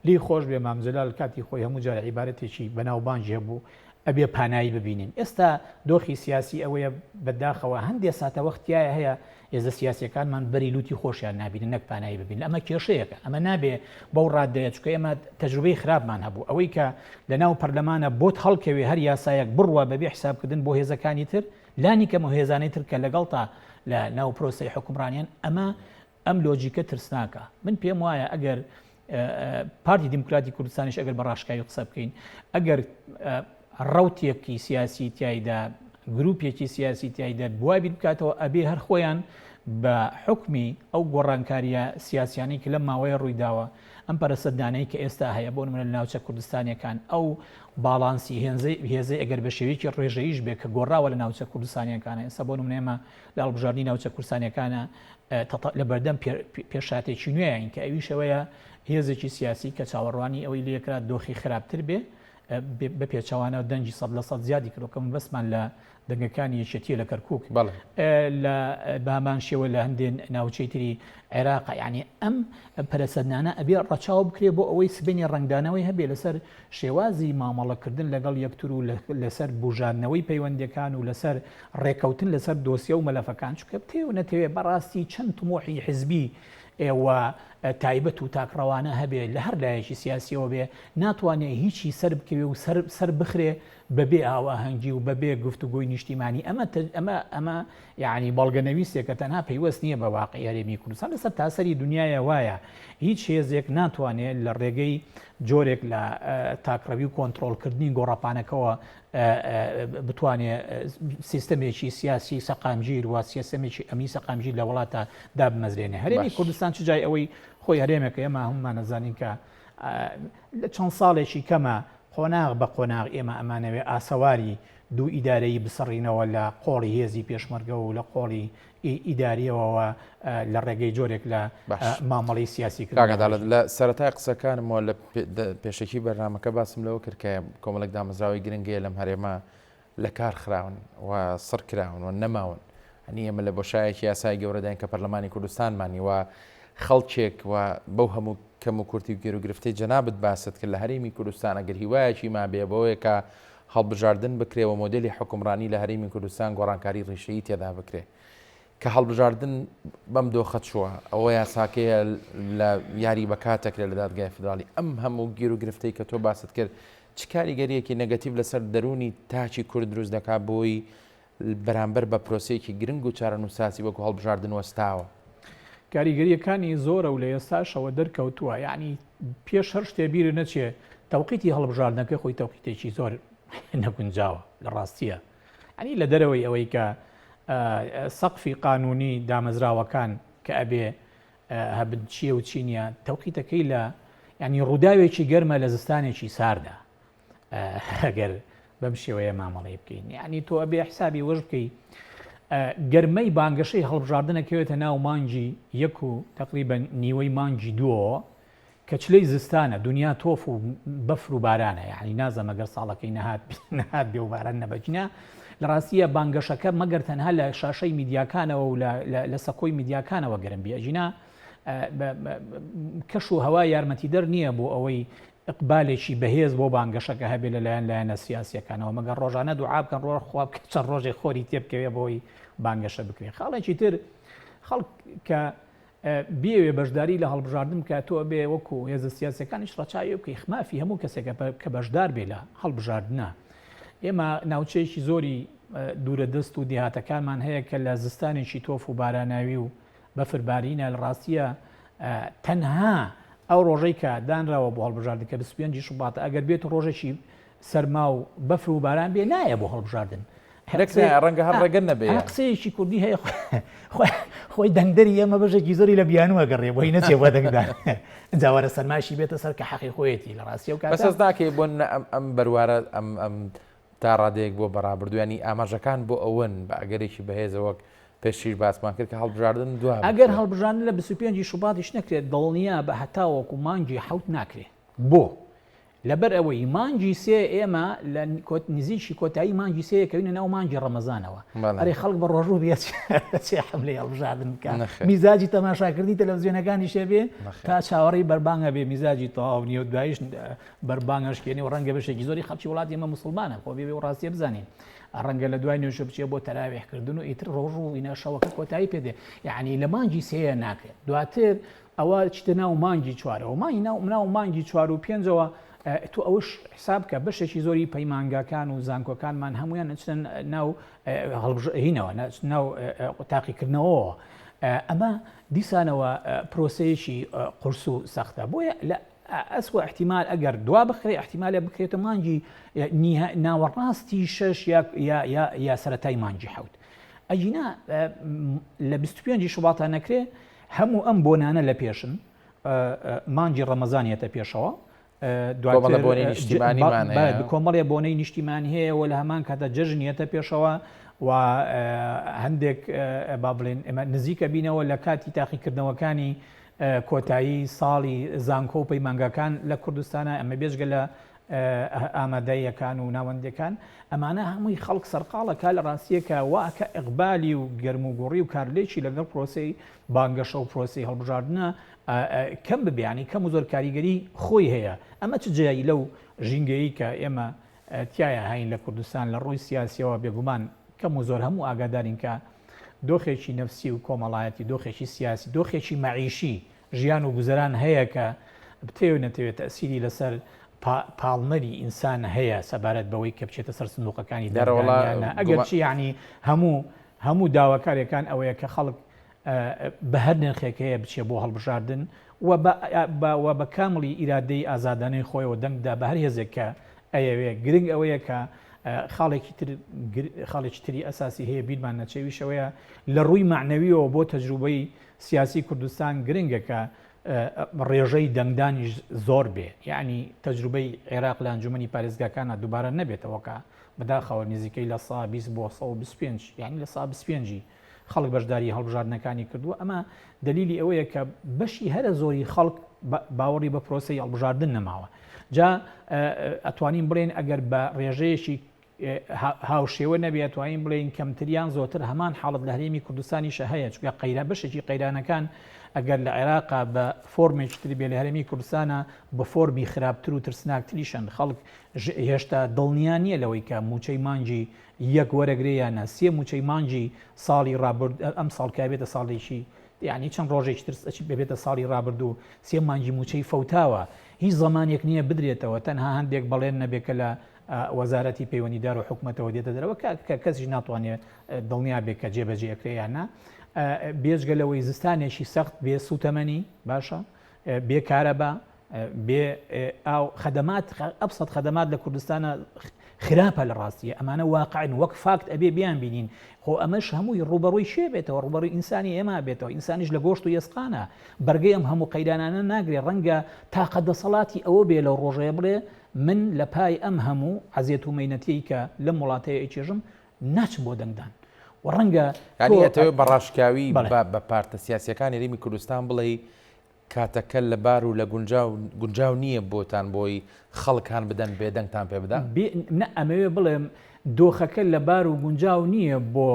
لی خۆش بێ مامزلال کاتی خۆی هەموو جارە عیبارەتێکی بەناوبانجی هەبوو ئەبێ پانایی ببینین. ئێستا دۆخی سیاسی ئەوەیە بەداخەوە هەندێک ساتە وەختیایە هەیە ئێزە سیاسەکانمان بەری لوتی خۆشیان نبینن نەک پانایی ببین. ئەمە کێشەیەکە ئەمە نابێ بەو ڕادەیە چکە ئێمە تەجروبەی خراپمان هەبوو ئەوەی کە لە ناو پەرلەمانە بۆت هەڵکەوێ هەر یاسایەک بڕوە بەبێ حسابکردن بۆ هێزەکانی تر لانی کەم و هێزانەی تر کە لەگەڵ تا لە ناو پرۆسی حکومڕانیان ئەم لۆجیکە ترسناکە. من پێم وایە ئەگەر پارتی دیموکراتی کوردستانیش ئەگەر بە ڕاشکایی قسە بکەین ئەگەر ڕەوتێکی سیاسی تایدا گروپێکی سیاسی تایدا بوای بکاتەوە ئەبێ هەر خۆیان بە حکمی ئەو گۆڕانکاریە سیاسیانی کە لەم ماوەیە ڕوویداوە ئەم پەرەسەردانەی کە ئێستا هەیە بۆ نمونە لە ناوچە کوردستانیەکان ئەو باڵانسی هێزەی ئەگەر بە شێوەیەکی ڕێژەیش بێ کە گۆڕاوە لە ناوچە کوردستانیەکانە ئێستا بۆ نمونە ئێمە لە هەڵبژاردننی ناوچە کوردستانیەکانە لە بەردەم پێشاتێکی نوێیان کە ئەویشەوەیە هێزێکی سیاسی کە چاوەڕوانی ئەوەی لێکرا دۆخی خراپتر بێ بە پێچوانە دەنجی 100% زیادی کردەکەم بەسمان لە دەنگەکانی یەکێتیە لە کەرکووک لە بامان شێوە لە هەندێن ناوچەی تری عێراق. یعنی ئەم پەرەسەردانە ئەبێ ڕەچاو بکرێ بۆ ئەوەی سبینی ڕنگدانەوەی هەبێ لەسەر شێوازی مامەڵەکردن لەگەڵ یەکتر و لەسەر بژاردنەوەی پەیوەندەکان و لەسەر ڕێکەوتن لەسەر دۆسیە و مەلەفەکان چکە بتێ و نەتەوێ بەڕاستی چەند تمۆحی حزبی ئێوە تایبەت و تاکڕەوانە هەبێ لە هەر لایەکی سیاسیەوە بێ ناتوانێت هیچی سەر بکەوێ و سەر بخرێ بەبێ ئاواهەنگی و بەبێ گفتوگۆی نیشتیمانی. ئەمە یعنی بەڵگەنەویستێکە تەنها پەیوەست نییە بە واقعی هەرێمی کوردستان لەسەر تاسەری دنیاە وایە هیچ هێزێک ناتوانێت لە ڕێگەی جۆرێک لە تاکڕەوی و کۆنتترۆلکردنی گۆڕاپانەکەەوە بتوانێت سیستەمێکی سیاسی سەقامگیر و سیستەمێکی ئەمی سەقامگیر لە وڵاتە دابمەزرێنێ. هەرێمی کوردستان چ جای ئەوەی خۆی هەرێمێکە ئێمە هەمومان نەزانین کە لە چەند ساڵێکی کەمە قۆناغ بە قۆناغ ئێمە ئەمانەوێ ئاسەواری دوو ئیدارەی بسەڕینەوە لە قۆڵی هێزی پێشمەرگە و لە قۆڵی ئیداریەوە لە ڕێگەی جۆرێک لە مامەڵی سیاسی
کاگاداڵ لە سەرەتای قسەکانمەوە لە پێشەکی بەرنامەکە باسم لەوە کرد کە کۆمەڵێک دامەزراوی گرنگەیە لەم هەرێمە لە کار خراون و سڕ کراون و نەماون. هەنی ئێمە لە بۆشایەکی یاسای گەورەداین کە پەرلەمانی کوردستانمانی و خەڵکێک و بەو هەموو کەم و کورتی و گێر و گرفتەی جەنابەت باست کرد لە هەرێمی کوردستان ئەگەر هیوایەکی ما بێ بەوەیە کە هەڵبژاردن بکرێەوە مۆدلی حکومڕانی لە هەرێمی کوردستان گۆڕانکاری ڕیشەیی تێدا بکرێ کە هەڵبژاردن بەم دۆخەت چووە ئەوە یاساکەیە لە یاری بەکاتەکرێ لە دادگای فدرالی. ئەم هەموو گیر و گرفتەی کە تۆ باست کرد چ کاریگەریەکی نەگەتیڤ لەسەر دەرونی تاچی کورد دروست دەکات بۆی بەرامبەر بە پرۆسەیەکی گرنگ و چارەنووساسی وەکو هەڵبژاردن وەستاوە؟
کاریگەریەکانی زۆرە و لە ئێستاشەوە دەرکەوتووە. یعنی پێش هەر شتێ بیر نەچێ تەوقیتی هەڵبژاردنەکە خۆی تەوقیتێکی زۆر نەگونجاوە لە ڕاستیە. ینی لە دەرەوەی ئەوەی کە سەقفی قانونی دامەزراوەکان کە ئەبێ هەبن چیە و چی نییە تەوقیتەکەی لە ینی ڕووداوێکی گەرمە لە زستانێکی ساردا ئەگەر بەم شێوەیە مامەڵی بکەین. یعنی تۆ ئەبێ حسابی وەش بکەی گەرمەی بانگەشەی هەڵبژاردنەکەوێتە ناو مانجی یەک و تقریبەن نیوەی مانجی دووە کە چلەی زستانە دنیا تۆف و بەفر و بارانە. یعنی نازەمە گەر ساڵەکەی نەهات بێ و باران نەبەجنە. لە ڕاستیە بانگەشەکە مەگەر تەنها لە شاشەی میدیاکانەوە و لە سەکۆی میدیاکانەوە گەرم بێ ئەژینا کەش و هەوا یارمەتیدەر نییە بۆ ئەوەی ئقبالێکی بەهێز بۆ بانگەشەکە هەبێ لەلایەنە سیاسیەکانەوە مەگەر ڕۆژانە دوعا بکەن ڕۆژ خواب چەند ڕۆژێک خۆری تێبکەوێ بۆی بانگەشە بکرێت. خاڵێکی تر خەڵک کە بێوێ بەشداری لە هەڵبژاردن کە تۆ بێ وەکو هێزە سیاسەکانیش ڕەچاوی بکەی خمافی هەموو کەسێکە کە بەشدار بێ لە هەڵبژاردنە. ئێمە ناوچەیەکی زۆری دوورە دەست و دیهاتەکانمان هەیە کە لە زستانێکی تۆف و باراناوی و بەفربارینە لە ڕاستیە تەنها ئەو ڕۆژەی کە دانراوە بۆ هەڵبژاردن کە 25 شوباتە ئەگەر بێت ڕۆژێکی سەرما و بەفر و باران بێ نایە بۆ هەڵبژاردن.
ڕەنگە هەر ڕێگەن نەبێ
قسەیەکی کوردی هەیە خۆی دەنگدەری ئێمە بەشێکی زۆری لە بیانوە گەڕێ بۆی نەچێ بۆ دەنگدان جاوارە سەرماشی بێتە سەر کە حەقی خۆیەتی لە ڕاستی و
بەسەس ناکەی بۆ ئەم بەروارە ئەم تا ڕادەیەک بۆ بەڕابردویانی ئاماژەکان بۆ ئەوەن بە ئەگەرێکی بەهێزە وەک پێشیر باسمان کرد کە هەڵبژاردن دو
ئەگەر هەڵبژاردن لە 25 شوباتیش نەکرێت دڵنیا بە هەتاوەکو مانگی حوت ناکرێت بۆ لەبەر ئەوەی مانگی سێ ئێمە لە نزیکی کۆتایی مانگی سەیە کەوینە ناو مانگی ڕەمەزانەوە ئەرێ خەڵک بە ڕۆژوو بێت چێ حملەی هەڵبژاردن بکە میزاجی تەماشاکردنی تەلەڤیزیۆنەکانی شێبێ تا چاوەڕی بەربانگە بێ میزاجی تەواو نیە و دوایش بەربانگەشکێنی و ڕەنگە بەشێکی زۆری خەڵکی وڵاتی ئێمە موسڵمانە خۆ بێ و ڕاستیە بزانین ڕەنگە لە دوای نوێژە بچێ بۆ تەراویحکردن و ئیتر ڕۆژوو ئینە شەوەکە کۆتایی پێدێ یعنی لە مانگی سەیە ناکرێت دواتر ئەوە چتە ناو مانگی چوارەوە مانگی ناو مانگی 4 و 5ەوە تو ئەوش حساب کە بەشێکی زۆری پەیمانگاکان و زانکۆکانمان هەمویان چن ناو هینەوە ناو تاقیکردنەوە ئەمە دیسانەوە پرۆسەیەکی قورس و سەختە بۆیە لە ئەسوە احتیمال ئەگەر دوا بخرێ احتیمالە بکرێتە مانگی ناوەڕاستی 6 یا سەرەتای مانگی حوت ئەجینا لە 25 شوباتە نەکرێ هەموو ئەم بۆنانە لە پێشن مانگی ڕەمەزانیەتە پێشەوە کۆمەڵێ بۆنەی نیشتیمانی هەیە و لە هەمان کاتە جەژنیەتە پێشەوە و هەندێک با بڵێن ئێمە نزیکە بینەوە لە کاتی تاقیکردنەوەکانی کۆتایی ساڵی زانکۆ و پەیمانگاکان لە کوردستانە ئەمە بێژگە لە ئامادەیەکان و ناوەندەکان ئەمانە هەمووی خەڵک سەرقاڵەکە لە ڕاستیەکە واکە ئیقبالی و گەرموگوڕی و کارلێکی لەگەڵ پرۆسی بانگەشە و پرۆسی هەڵبژاردنە کەم ببیانی کەم و زۆر کاریگەری خۆی هەیە ئەمە چ جیایی لەو ژینگەیی کە ئێمە تایە هاین لە کوردستان لە ڕووی سیاسیەوە بێگومان کەم و زۆر هەموو ئاگادارین کە دۆخێکی نەفسی و کۆمەڵایەتی دۆخێکی سیاسی دۆخێکی مەعیشی ژیان و گوزەران هەیە کە بتێو نەتەوێت تەسیری لەسەر پاڵنەری ئینسان هەیە سەبارەت بەوەی کە بچێتە سەر سندوقەکانی دەرەوەڵە ئەگەر چی یعنی هەموو داواکارەکان ئەوەیە کە خەڵک بە هەر نرخێک هەیە بچێ بۆ هەڵبژاردن و بە کامڵی ئیرادەی ئازادانەی خۆیەوە دەنگدا بە هەر هێزێک کە ئەیەوێ گرنگ ئەوەیە کە خاڵێکی تری ئەساسی هەیە بیرمان نەچێویشەوەیە لە ڕووی معنەویەوە بۆ تەجروبەی سیاسی کوردستان گرنگە کە ڕێژەی دەنگدانیش زۆر بێ یعنی تەجروبەی عێراق لە ئەنجومەنی پارێزگاکانە دووبارە نەبێتەوەکە بەداخەوە نزیکەی لە 120 بۆ 125 یعنی لە 125 خەڵک بەشداری هەڵبژاردنەکانی کردووە ئەمە دلیلی ئەوەیە کە بەشی هەرە زۆری خەڵک باوەڕی بە پرۆسی هەڵبژاردن نەماوە جا ئەتوانین بڵێن ئەگەر بە ڕێژەیەکی هاوشێوە نەبێت ئەتوانین بڵێن کەمتریان زۆتر هەمان حاڵت لە هەرێمی کوردستانیشە هەیە چونکە بەشێکی قەیرانەکان ئەگەر لە عێراقا بە فۆرمێکی تری بێ لە هەرێمی کوردستانە بە فۆرمی خراپتر و ترسناکتریشن خەڵک هێشتا دڵنیا نییە لەوەی کە موچەی مانگی یەک وەرەگرەیانە سێ موچەی مانگی ساڵی ڕابرد ئەم ساڵکە بێتە ساڵێکی یعنی چەند ڕۆژێکی ترس بێتە ساڵی ڕابرد و سێ مانگی موچەی فەوتاوە هیچ زمانێک نییە بدرێتەوە تەنها هەندێک بەڵێن نەبێکە لە وەزارەتی پەیوەندیدار و حکوومەتەوە دێتە دەرەوە کە کەسیش ناتوانێت دڵنیا بێت کە جێبەجێکرێیانە بێژگە لەوەی زستانێکی سەخت بێ سوتەمەنی باشە بێ کارەبا بێ ئاو خەدەمات ئەبسەد خەدەمات لە کوردستانە خراپە لە ڕاستیە ئەمانە واقعن وەک فاکت ئەبێ بیان بینین خۆ ئەمەش هەمووی ڕوبەڕووی شێ بێتەوە ڕوبەڕووی ئینسانی ئێمە بێتەوە ئینسانیش لە گۆشت و یسقانە بەرگەی ئەم هەموو قەیرانانە ناگرێ ڕەنگە تاقە دەسەڵاتی ئەوە بێ لەو ڕۆژەیە بڵێ من لە پای ئەم هەموو عەزیەت و مەینەتەی کە لەم وڵاتەیە ئەیچێژم ناچم بۆ دەنگدان و ڕەنگە
یانیەتەوە بەڕاشکاوی بە پارتە سیاسیەکانی هەرێمی کوردستان بڵێ کاتەکە لە بار و لە گونجاو نییە بۆتان بۆی خەڵکان بدەن بێدەنگتان پێ بدە
ئەمەوێ بڵێم دۆخەکە لە بار و گونجاو نییە بۆ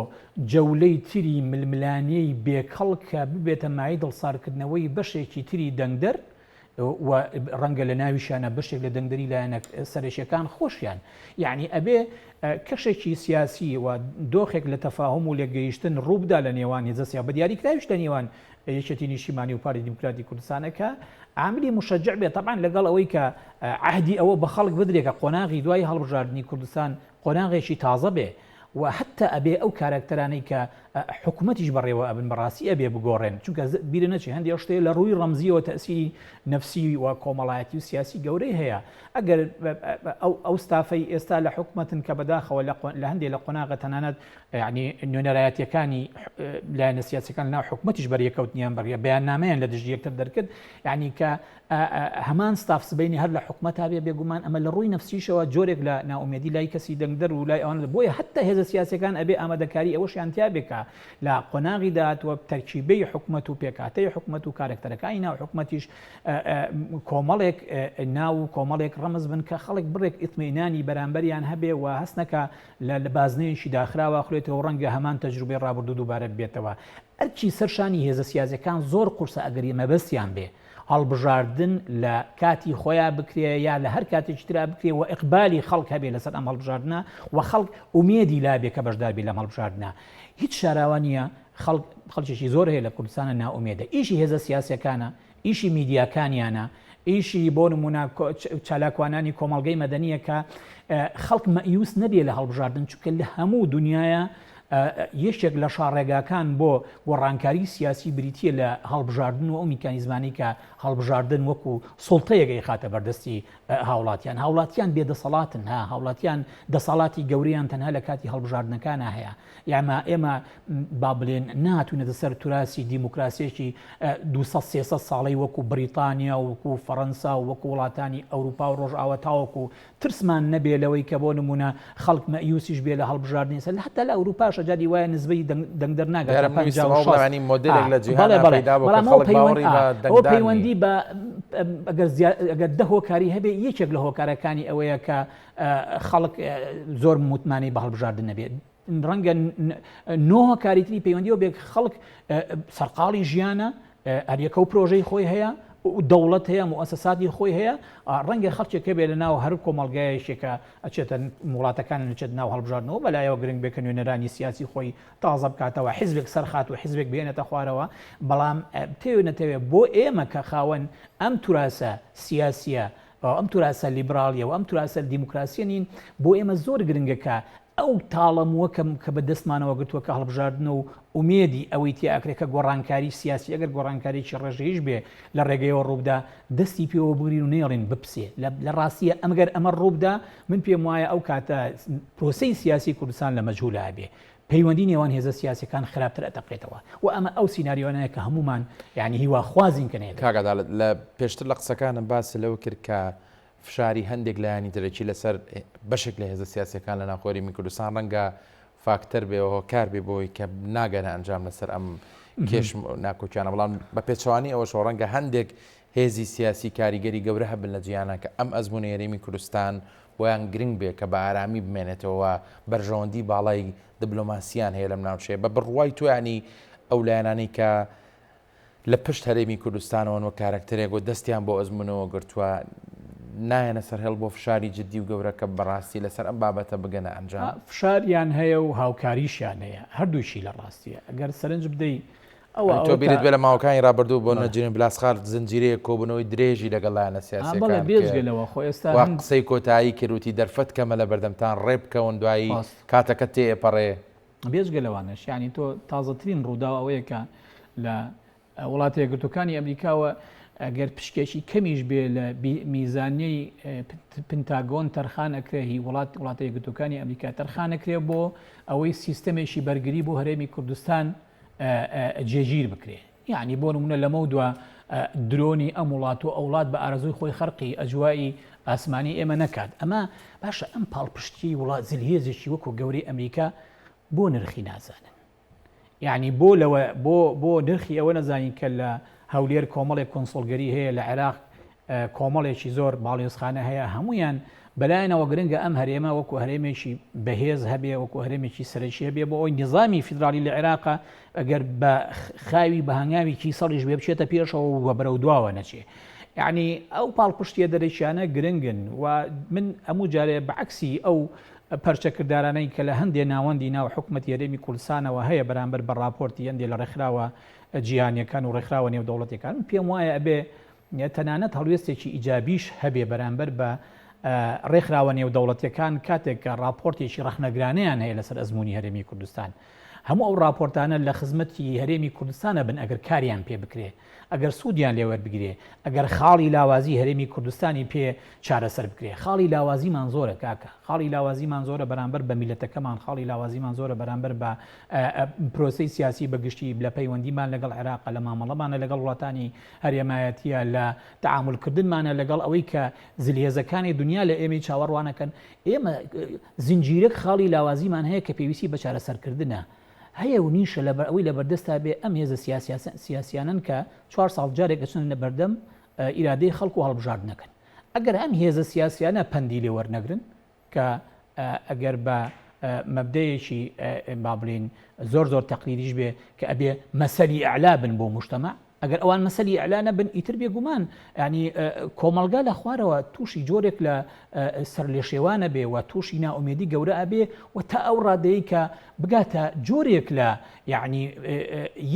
جەولەی تری ململانەی بێکەڵ کە ببێتە مای دڵسارکردنەوەی بەشێکی تری دەنگدەر و ڕەنگە لە ناویشانە بەشێک لە دەنگدەری لایەنە سەرێشیەکان خۆشیان یعنی ئەبێ کەشێکی سیاسی و دۆخێک لە تەفاهم و لێگەیشتن ڕووبدا لە نێوان هێزە بە دیاری کراویش لە نێوان یەکێتی نیشتیمانی و پارتی دیموکراتی کوردستانەکە عاملی مشجع بێت طبعا لەگەڵ ئەوەی کە عهدی ئەوە بە خەڵک بدرێت کە قۆناغی دوای هەڵبژاردننی کوردستان قۆناغێکی تازە بێ و حتى ئەبێ ئەو کارکتەرانەی کە حکوومەتیش بەڕێوە ئەبن بەڕاستی ئەبێ بگۆڕێن چونکە بیرە نەچێ هەندێک شتێ لە ڕووی ڕەمزیەوە تەسی نفسی و کۆمەڵایەتی و سیاسی گەورەی هەیە ئەگەر ئەو ستافەی ئێستا لە حکوومەتن کە بەداخەوە لە هەندێک لە قۆناغە تەنانەت ینی نوێنەرایەتیەکانی لایەنە سیاسەکان ناو حکوومەتیش بەریەکەوتنیان بەڕێ بەیاننامەیان لە دژی یەکتر دەرکرد یعنی کە هەمان ستاف سبەینی هەر لە حکوومەت هەبێ بێگومان ئەمە لە ڕووی نفسیشەوە جۆرێک لە ناومێدی لای کەسی دەنگدەر و لای ئەوان بۆیە حتى هێزە سیاسەکان ئەبێ ئامادەکاری ئەوەشیان تیا بێکە لە قۆناغی داهاتوە تەرکیبەی حکوومەت و پێکاتەی حکوومەت و کارکتەرەکانی ناو حکوومەتیش کۆمەڵێک ناو و کۆمەڵێک ڕەمز بن کە خەڵک بڕێک ئیتمینانی بەرامبەریان هەبێ و هەستنەکە لە بازنەیەشی داخراوە خولێتەوە ڕەنگە هەمان تەجروبەی ڕابردوو دووبارە بێتەوە ئەرچی سەرشانی هێزە سیاسەکان زۆر قورسە ئەگەری مەبەستیان بێ هەڵبژاردن لە کاتی خۆیان بکرێ یا لە هەر کاتێکی ترا بکرێ و ئیقبالی خەڵک هەبێ لەسەر ئەم هەڵبژاردنە و خەڵک ئومێدی لابێ کە بەشدار بێ لەم هەڵبژاردنە هیچ شاراوە نییە خەڵکێکی زۆر هەیە لە کوردستانە ناومێدە ئیشی هێزە سیاسەکانە ئیشی میدیاکانیانە ئیشی بۆ نمونە چالاکوانانی کۆمەڵگەی مەدەنیە کە خەڵک مەیوس نەبێ لە هەڵبژاردن چونکە لە هەموو دنیاە یەکێک لە شاڕێگاکان بۆ گۆڕانکاری سیاسی بریتیە لە هەڵبژاردن و ئەو میکانیزمانی کە هەڵبژاردن وەکو سڵتەیەگەی خاتە بەردەستی هاوڵاتیان بێدەسەڵاتن ها هاوڵاتیان دەسەڵاتی گەورەیان تەنها لە کاتی هەڵبژاردنەکانە هەیە یاما ئێمە با بڵێن ناتوانێتە سەر توراسی دیموکراسیەکی 200-300 ساڵی وەکو بریتانیا و وەکو فەڕەنسا و وەکو وڵاتانی ئەوروپا و ڕۆژئاوە تاوەکو ترسمان نەبێ لەوەی کە بۆ نمونە خەڵک مەیوسیش بێ لە هەڵبژاردننی سەر حتا لە ئەوروپا شەجاری وایە نسبەی دەنگدەر ناگات
مۆدلێک لە جیهان
پەیوەندی بە ئەگەر دە هۆکاری هەبێ یەکێک لە هۆکارەکانی ئەوەیە کە خەڵک زۆر متمانی بە هەڵبژاردن نەبێت ڕەنگە نۆهۆکاریتری پەیوەندیەوە بێ خەڵک سەرقاڵی ژیانە هەریەکە و پرۆژەی خۆی هەیە دەوڵەت هەیە مؤسساتی خۆی هەیە ڕەنگە خەڵکێکە بێ لە ناو هەر کۆمەڵگایەکێکە ئەچێتە وڵاتەکان نچێت ناو هەڵبژاردنەوە بەلایەوە گرنگ بێ کە نوێنەرانی سیاسی خۆی تازە بکاتەوە حیزبێک سەرخات و حیزبێک بێنێتە خوارەوە بەڵام تێوێ نەتەوێت بۆ ئێمە کە خاوەن ئەم توراسە سیاسیە ئەم توراسە لیبرالیە و ئەم توراسە دیموکراسی نین بۆ ئێمە زۆر گرنگەکە ئەو تاڵەموەکەم کە بە دەستمانەوە گرتووە کە هەڵبژاردن و ئومێدی ئەوەی تیاکرێکە گۆڕانکاری سیاسی ئەگەر گۆڕانکاریی ڕێژەیش بێ لە ڕێگەیەوە ڕووبدا دەستی پێوە بگرین و نێڵین بپسێ لە ڕاستیە ئەمەگەر ئەمە ڕووبدا من پێم وایە ئەو کاتە پرۆسەی سیاسی کوردستان لە مەجهولە بێ پەیوەندی نێوان هێزە سیاسەکان خراپتر ئەتەقێتەوە و ئەمە ئەو سیناریۆنەیە کە هەمومان یعنی هیوا خوازین کەنێت
کاگادا لە پێشتر لە قسەکانم باس لەو کرد کە فشاری هەندێک لایانی ترەکی لەسەر بەشێک لە هێزە سیاسەکان لە ناوخۆریمی کوردستان ڕەنگە فاکتەر بێەوە کار بێ بۆی کە ناگەنە ئەنجام لەسەر ئەم کێش ناکۆکیانە بەڵام بە پێچوانی ئەوە شۆ ڕەنگە هەندێک هێزی سیاسی کاریگەری گەورە هەبن لە جیهانە کە ئەم ئەزمونە یاریمی کوردستان بۆیان گرنگ بێ کە بە ئارامی بمێنێتەوە بەرژەوەندی باڵای دیبلۆماسیان هەیە لەم ناوچەیە بە بڕوای توانی ئەو لایەنانەی کە لە پشت هەرێمی کوردستانەوە کارکتەرێک و دەستیان بۆ ئەزمونەوە گرتووە نایەنە سەر هەڵ بۆ فشاری جددی و گەورەکە بەڕاستی لەسەر ئەم بابەتە بگەنە ئەنجام
فشاریان هەیە و هاوکاریشیان هەیە هەردووشی لە ڕاستیە ئەگەر سەرنج بدەیت
تۆ بیرت بێ لە ماوەکانی ڕابردوو بۆ نەجرین بلاسخار زنجیرەیە کۆبنەوەی درێژی لەگەڵایەنە سیاسەکان
بێژگەلەوە خۆ ئێستا
قسەی کۆتایی کردوتی دەرفەت کەمە لە بەردەمتان ڕێبکەون دوایی کاتەکە تێپەڕێ
بێژگەلەوانش ینی تۆ تازەترین ڕوودا ئەوەیە کە لە وڵاتی یەکگرتووەکانی ئەمریکاوە ئەگەر پشکێکی کەمیش بێ لە میزانەی پنتاگۆن تەرخانەکرێ وڵاتە یەکگرتووەکانی ئەمریکا تەرخانەکرێ بۆ ئەوەی سیستەمێکی بەرگری بۆ هەرێمی کوردستان جێگیر بکرێ یعنی بۆ نمونە لەمە دووە درۆنی ئەم وڵات و ئەوڵات بە ئارەزوی خۆی خەرقی ئەجوایی ئاسمانی ئێمە نەکات ئەمە باشە ئەم پاڵپشتی وڵات زلهێزێکی وەکو گەورەی ئەمریکا بۆ نرخی نازانن یعنی بۆ نرخی ئەوە نەزانین کە لە هەولێر کۆمەڵێک کۆنسڵگەری هەیە لە عێراق کۆمەڵێکی زۆر باڵێزخانە هەیە هەمویان بەلایەنەوە گرنگە ئەم هەرێمە وەکو هەرێمێکی بەهێز هەبێ وەکو هەرێمێکی سەرەکی هەبێ بۆ ئەوی نظامی فیدرالی لە عێراقا ئەگەر بە خاوی بە هەنگاوی سەڵیش بێ بچێتە پێشەوە وە بەرەو دواوە نەچێ. یعنی ئەو پاڵپشتیە دەرەکیانە گرنگن و من هەموو جارێ بەعکسی ئەو پەرچەکردارانەی کە لە هەندێ ناوەندی ناو حکوومەت یاریمی کوردستانەوە هەیە بەرامبەر بە راپۆرتی هەندێ لە ڕێکخراوە جیهانیەکان و ڕێکخراوە نێو دەوڵەتەکان پێم وایە ئەبێ تەنانەت هەڵوێستێکی ئیجابیش هەبێ بەرامبەر بە ڕێکخراوە نێو دەوڵەتیەکان کاتێک کە راپۆرتێکی ڕەخنەگرانیان هەیە لەسەر ئەزمموی هەرێمی کوردستان. هەموو ئەو راپۆرتانە لە خزمەتی هەرێمی کوردستانە بن ئەگەر کاریان پێ بکرێ، ئەگەر سوودیان لێوەربگرێ، ئەگەر خاڵی لاوازی هەرێمی کوردستانی پێ چارەسەر بکرێ. خاڵی لاوازیمان زۆرە کاکە، خاڵی لاوازیمان زۆرە بەرامبەر بە میلەتەکەمان، خاڵی لاوازیمان زۆرە بەرامبەر بە پرۆسەی سیاسی بەگشتی لە پەیوەندیمان لەگەڵ عێراق، لە مامەڵەمانە لەگەڵ وڵاتانی هەرێمایەتیە، لە تەعاملکردنمانە لەگەڵ ئەوەی کە زلهێزەکانی دنیا لە ئێمەی چاوەڕوانەکەن. ئێمە زنجیرەک خاڵی لاوازیمان هەیە کە پێویستی بە چارەسەرکردنە هەیە و نیشە لەبەر ئەوەی لە بەردەستا بێ ئەم هێزە سیاسیانن کە 4 ساڵ جارێک ئەچن لە بەردەم ئیرادەی خەڵکو و هەڵبژاردنەکەن. ئەگەر ئەم هێزە سیاسیانە پەندی لێ وەرنەگرن کە ئەگەر بە مەبدەیەکی با بڵین زۆر تەقلیدیش بێ کە ئەبێ مەسەلی ئەعلا بن بۆ موجتەمع، ئەگەر ئەوان مەسەلی ئەعلا نەبن ئیتر بێگومان ینی کۆمەلگا لە خوارەوە تووشی جۆرێک لە سەر لێ شێوانە بێ و تووشی ناومێدی گەورە ئەبێ و تا ئەو ڕادەیە کە بگاتە جۆرێک لە یعنی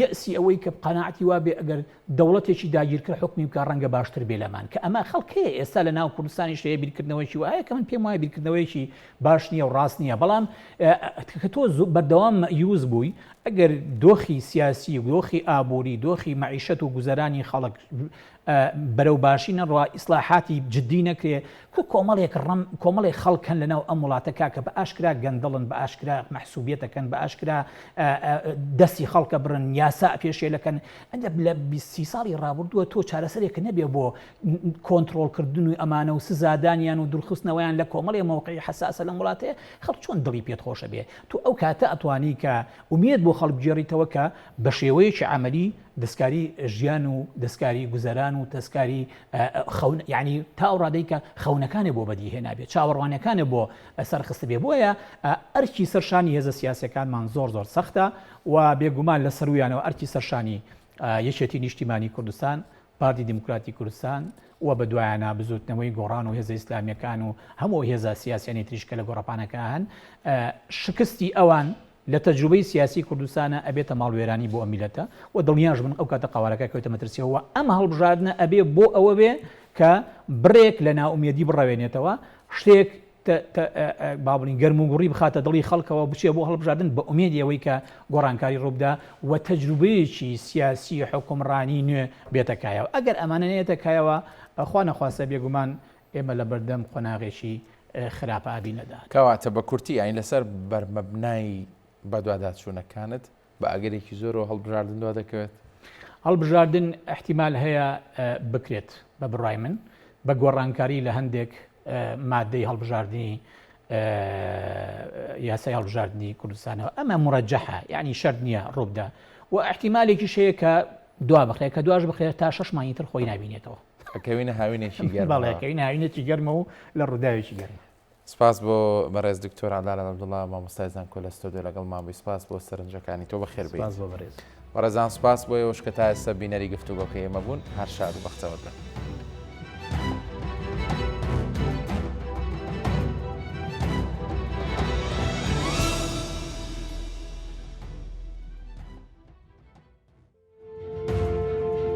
یەسی ئەوەی کە قەناعەتی وا بێ ئەگەر دەوڵەتێکی داگیرکرد حکمی بکە ڕەنگە باشتر بێ لەمان، کە ئەمە خەڵکەیە ئێستا لە ناو کوردستانی شەیە بیرکردنەوەیکی وایە کە من پێم وایە بیرکردنەوەیکی باش نییە و ڕاست نییە. بەڵام کە تۆ بەردەوام مەیوز بووی ئەگەر دۆخی سیاسی و دۆخی ئابووری دۆخی مەعیشەت و گوزەرانی خەڵک بەرەو باشی نەڕوا ئیسلاحاتی جددی نەکرێ کۆمەڵێک خەڵکن لەناو ئەم وڵاتەکە کە بە ئاشکرا گەندەڵن، بە ئاشکرا مەحسوبیەتەکەن، بە ئاشکرا دەستی خەڵکە بڕن، یاسا پێشێلەکەن. ئەنجە لە 20 ساڵی ڕابردووە تۆ چارەسەرێکە نەبێ بۆ کۆنتترۆلکردن و ئەمانە و سزادانیان و دروخستنەوەیان لە کۆمەڵی موقعی حساسە لەم وڵاتەیە خەڵک چۆن دڵی پێت خۆشە بێ. تو ئەو کاتە ئەتوانی کە ومێت بۆ خەڵک بگێڕیتەوە کە بە شێوەیەکی عملی دەستکاری ژیان و دەستکاری گوزەران و دەستکاری یعنی تا ئەو ڕادەی کە خەونەکانی بۆ بەدیهێنابێت، چاوەڕوانەکانی بۆ سەرخستە بێ. بۆیە ئەرکی سەرشانی هێزە سیاسەکانمان زۆر سەختە و بێگومان لە سەرویانەوە ئەرکی سەرشانی یەکێتی نیشتیمانی کوردستان، پارتی دیموکراتی کوردستان و بە دوایانە بزوتنەوەی گۆڕان و هێزە ئیسلامیەکان و هەموو هێزە سیاسیانی تریشکە لە گۆڕەپانەکە هەن. شکستی ئەوان لە تەجروبەی سیاسی کوردستانە ئەبێتە ماڵوێرانی بۆ ئەمیلەتە و دڵنیاش بن ئەو کاتە قاوارەکە کەوتە مەترسیەوە ئەم هەڵبژاردنە ئەبێ بۆ ئەوە بێ کە بڕێک لە ناومێدی بڕەوێنێتەوە، شتێک بابڵین گەرم و گوڕی بخاتە دڵی خەڵکەوە بچێ بۆ هەڵبژاردن بە ئومێدی ئەوەی کە گۆڕانکاری ڕووبدا و تەجروبەیەکی سیاسی حکومڕانی نوێ بێتەکایەوە. ئەگەر ئەمانە نێتەکایەوە خوا نەخواستە بێگومان ئێمە لە بەردەم قۆناغێکی خراپە ئابینەدا.
کەواتە بە کورتی ئاین لەسەر بەرمەبنای بەدواداچوونەکانت بە ئەگەرێکی زۆرەوە هەڵبژاردن دوا دەکەوێت.
هەڵبژاردن احتیمال هەیە بکرێت بە بڕای من بە گۆڕانکاری لە هەندێک مادەی هەڵبژاردننی یاسای هەڵبژاردننی کوردستانەوە. ئەمە مڕەجەحە یعنی شەرت نییە ڕووبدا و احتیمالێکی شەیە کە دوا بخرێت کە دواش بخرێت تا 6 مانگی تر خۆی نبینێتەوە.
ئەکەوینە هاوینێکی گەرم.
بەڵێکەوین هاوینێکی گەرمە و لە ڕووداوێکی گەرم.
سپاس بۆ بەڕێز دکتۆر عەدالەت عەبدوڵڵا مامۆستای زانکۆ لە ستۆدیۆ لەگەڵمان بووی. سپاس بۆ سەرنجەکانی تۆ بەخێر بێت.
سپاس بۆ بەڕێز.
بەڕێزان سپاس بۆ ئێوەش کە تا ئێستا بینەری گفتوگۆکە ئێمە بوون. هەر شاد و بەختەوەر بن.